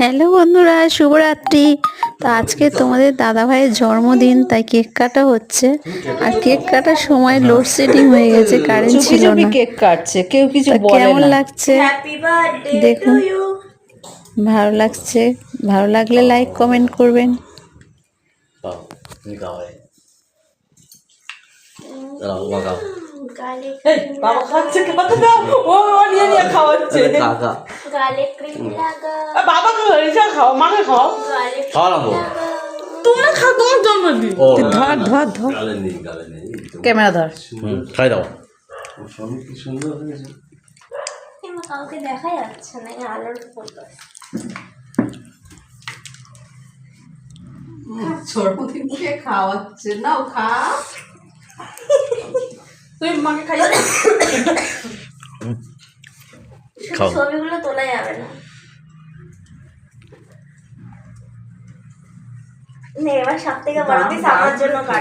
Hello বন্ধুরা, শুভরাত্রি। তো আজকে তোমাদের দাদা ভাইয়ের জন্মদিন, তাই কেক কাটা হচ্ছে। আর কেক কাটার সময় লোডশেডিং হয়ে গেছে, কারেন্ট চুপি ছিল চুপি না। কেক কাটছে, কেউ কিছু তা বলে কেমন না। লাগছে হ্যাপি বার্থডে টু দেখুন। ইউ। ভালো লাগছে, ভালো লাগলে লাইক কমেন্ট করবেন। বাবা খাচ্ছে, খাওয়াতে দাও। ও নিয়ে নিয়ে খাওয়াচ্ছে। গালে ক্রিম লাগা, বাবা খাও, খাও, মাকে খাও। গালে খাওয়াবো। তোমরা খাও, তোমার জন্মদিন। ধর ধর ধর, গালে নেই ক্যামেরা ধর। খাই দাও। সবই কি সুন্দর হয়েছে। এমা কাউকে দেখা যাচ্ছে না, এই আলোর ফটো। জন্মদিনকে খাওয়াচ্ছে, নাও খা। তুই মাকে খাই। খাও। ছবিগুলো তোলা যাবে না। এবার সব থেকে বড় পিস আমার জন্য কাটো।